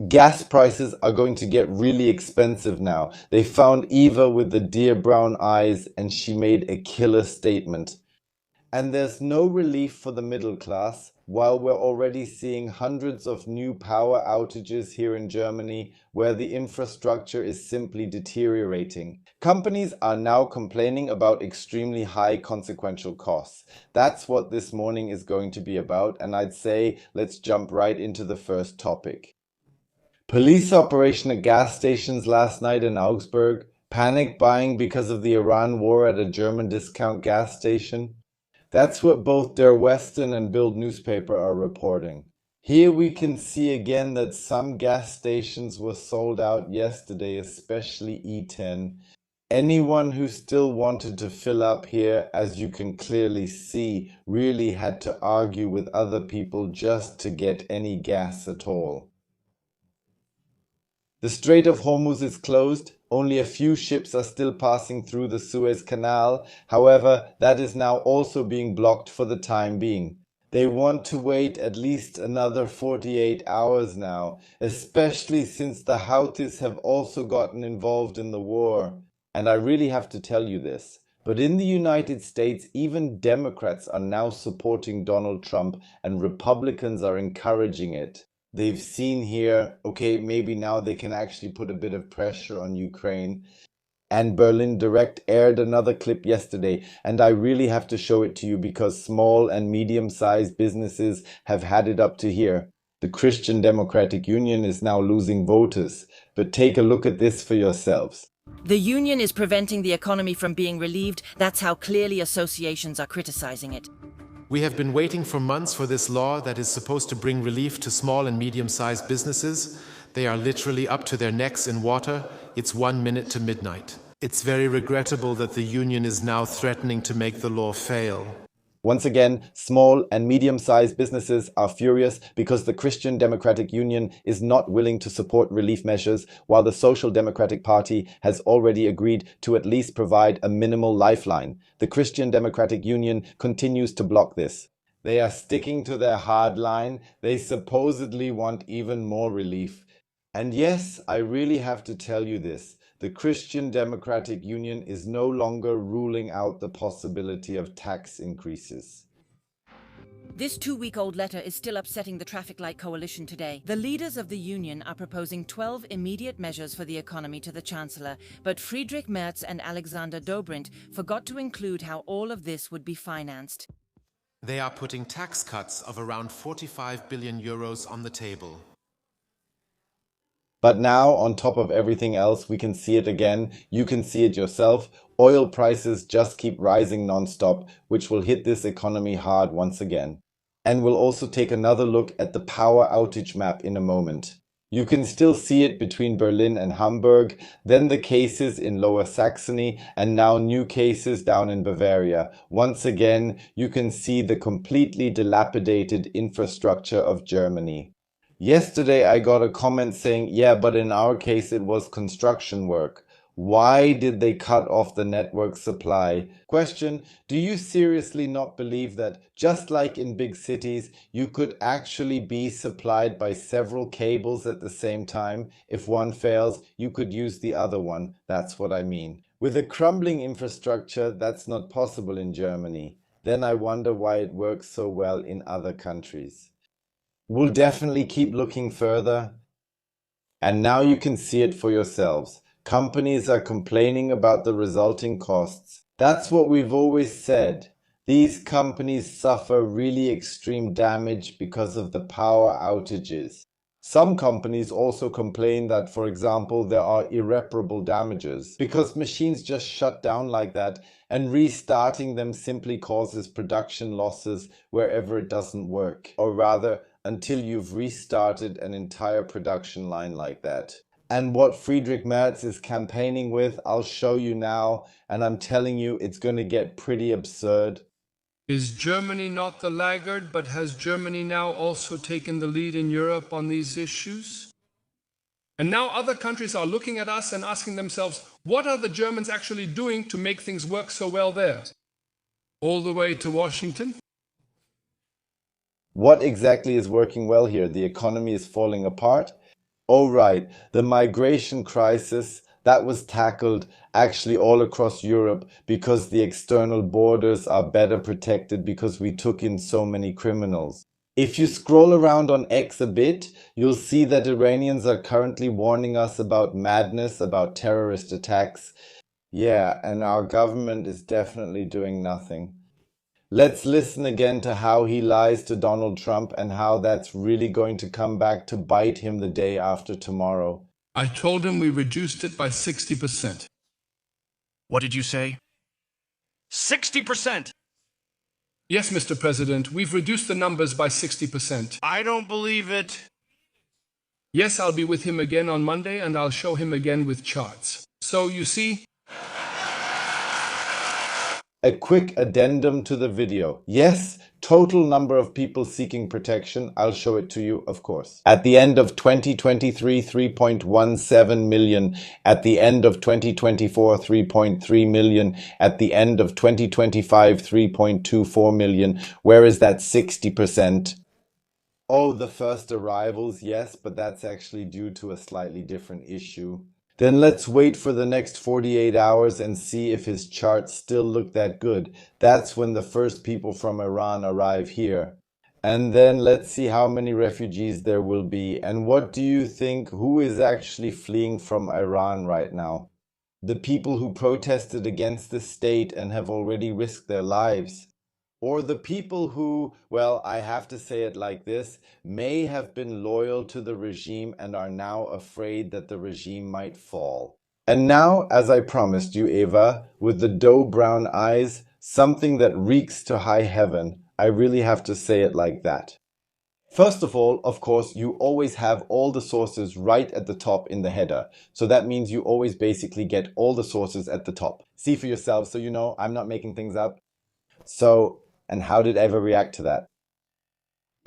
Gas prices are going to get really expensive now. They found Eva with the deer brown eyes and she made a killer statement. And there's no relief for the middle class, while we're already seeing hundreds of new power outages here in Germany, where the infrastructure is simply deteriorating. Companies are now complaining about extremely high consequential costs. That's what this morning is going to be about, and I'd say let's jump right into the first topic. Police operation at gas stations last night in Augsburg, panic buying because of the Iran war at a German discount gas station. That's what both Der Westen and Bild newspaper are reporting. Here we can see again that some gas stations were sold out yesterday, especially E10. Anyone who still wanted to fill up here, as you can clearly see, really had to argue with other people just to get any gas at all. The Strait of Hormuz is closed. Only a few ships are still passing through the Suez Canal. However, that is now also being blocked for the time being. They want to wait at least another 48 hours now, especially since the Houthis have also gotten involved in the war. And I really have to tell you this, but in the United States, even Democrats are now supporting Donald Trump and Republicans are encouraging it. They've seen here, okay, maybe now they can actually put a bit of pressure on Ukraine. And Berlin Direct aired another clip yesterday, and I really have to show it to you because small and medium-sized businesses have had it up to here. The Christian Democratic Union is now losing voters, but take a look at this for yourselves. The union is preventing the economy from being relieved. That's how clearly associations are criticizing it. We have been waiting for months for this law that is supposed to bring relief to small and medium-sized businesses. They are literally up to their necks in water. It's 1 minute to midnight. It's very regrettable that the union is now threatening to make the law fail. Once again, small and medium-sized businesses are furious because the Christian Democratic Union is not willing to support relief measures, while the Social Democratic Party has already agreed to at least provide a minimal lifeline. The Christian Democratic Union continues to block this. They are sticking to their hard line. They supposedly want even more relief. And yes, I really have to tell you this. The Christian Democratic Union is no longer ruling out the possibility of tax increases. This 2-week-old letter is still upsetting the Traffic Light Coalition today. The leaders of the union are proposing 12 immediate measures for the economy to the Chancellor, but Friedrich Merz and Alexander Dobrindt forgot to include how all of this would be financed. They are putting tax cuts of around 45 billion euros on the table. But now, on top of everything else, we can see it again. You can see it yourself. Oil prices just keep rising non-stop, which will hit this economy hard once again. And we'll also take another look at the power outage map in a moment. You can still see it between Berlin and Hamburg, then the cases in Lower Saxony, and now new cases down in Bavaria. Once again, you can see the completely dilapidated infrastructure of Germany. Yesterday I got a comment saying, yeah, but in our case it was construction work. Why did they cut off the network supply? Question, do you seriously not believe that, just like in big cities, you could actually be supplied by several cables at the same time? If one fails, you could use the other one. That's what I mean. With a crumbling infrastructure, that's not possible in Germany. Then I wonder why it works so well in other countries. We'll definitely keep looking further. And now you can see it for yourselves. Companies are complaining about the resulting costs. That's what we've always said. These companies suffer really extreme damage because of the power outages. Some companies also complain that, for example, there are irreparable damages because machines just shut down like that, and restarting them simply causes production losses wherever it doesn't work, or rather, until you've restarted an entire production line like that. And what Friedrich Merz is campaigning with, I'll show you now, and I'm telling you, it's going to get pretty absurd. Is Germany not the laggard, but has Germany now also taken the lead in Europe on these issues? And now other countries are looking at us and asking themselves, what are the Germans actually doing to make things work so well there? All the way to Washington? What exactly is working well here? The economy is falling apart. Oh, right, the migration crisis that was tackled actually all across Europe because the external borders are better protected because we took in so many criminals. If you scroll around on X a bit, you'll see that Iranians are currently warning us about madness, about terrorist attacks. Yeah, and our government is definitely doing nothing. Let's listen again to how he lies to Donald Trump and how that's really going to come back to bite him the day after tomorrow. I told him we reduced it by 60%. What did you say? 60%! Yes, Mr. President, we've reduced the numbers by 60%. I don't believe it. Yes, I'll be with him again on Monday and I'll show him again with charts. So, you see, A quick addendum to the video. Yes, total number of people seeking protection. I'll show it to you, of course. At the end of 2023, 3.17 million. At the end of 2024, 3.3 million. At the end of 2025, 3.24 million. Where is that 60%? Oh, the first arrivals, yes, but that's actually due to a slightly different issue. Then let's wait for the next 48 hours and see if his charts still look that good. That's when the first people from Iran arrive here. And then let's see how many refugees there will be. And what do you think? Who is actually fleeing from Iran right now? The people who protested against the state and have already risked their lives. Or the people who, well, I have to say it like this, may have been loyal to the regime and are now afraid that the regime might fall. And now, as I promised you, Eva, with the dough brown eyes, something that reeks to high heaven, I really have to say it like that. First of all, of course, you always have all the sources right at the top in the header. So that means you always basically get all the sources at the top. See for yourself, so you know I'm not making things up. So, and how did Eva react to that?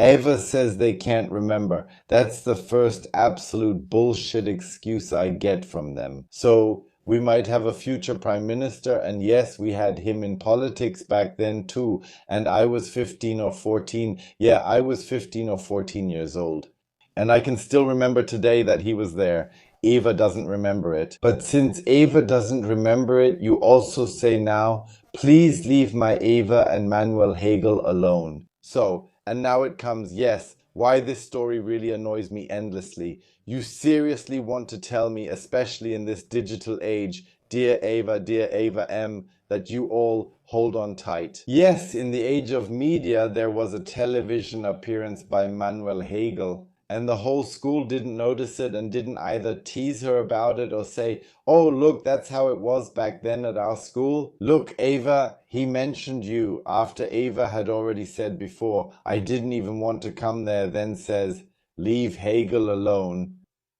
Eva says they can't remember. That's the first absolute bullshit excuse I get from them. So we might have a future prime minister, and yes, we had him in politics back then too. And I was 15 or 14. Yeah, I was 15 or 14 years old. And I can still remember today that he was there. Eva doesn't remember it. But since Eva doesn't remember it, you also say now, please leave my Eva and Manuel Hegel alone. So, and now it comes, yes, why this story really annoys me endlessly. You seriously want to tell me, especially in this digital age, dear Eva M, that you all hold on tight. Yes, in the age of media, there was a television appearance by Manuel Hegel. And the whole school didn't notice it and didn't either tease her about it or say, oh, look, that's how it was back then at our school. Look, Ava, he mentioned you after Ava had already said before, I didn't even want to come there, then says, leave Hegel alone.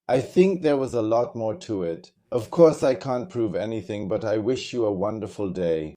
I think there was a lot more to it. Of course, I can't prove anything, but I wish you a wonderful day.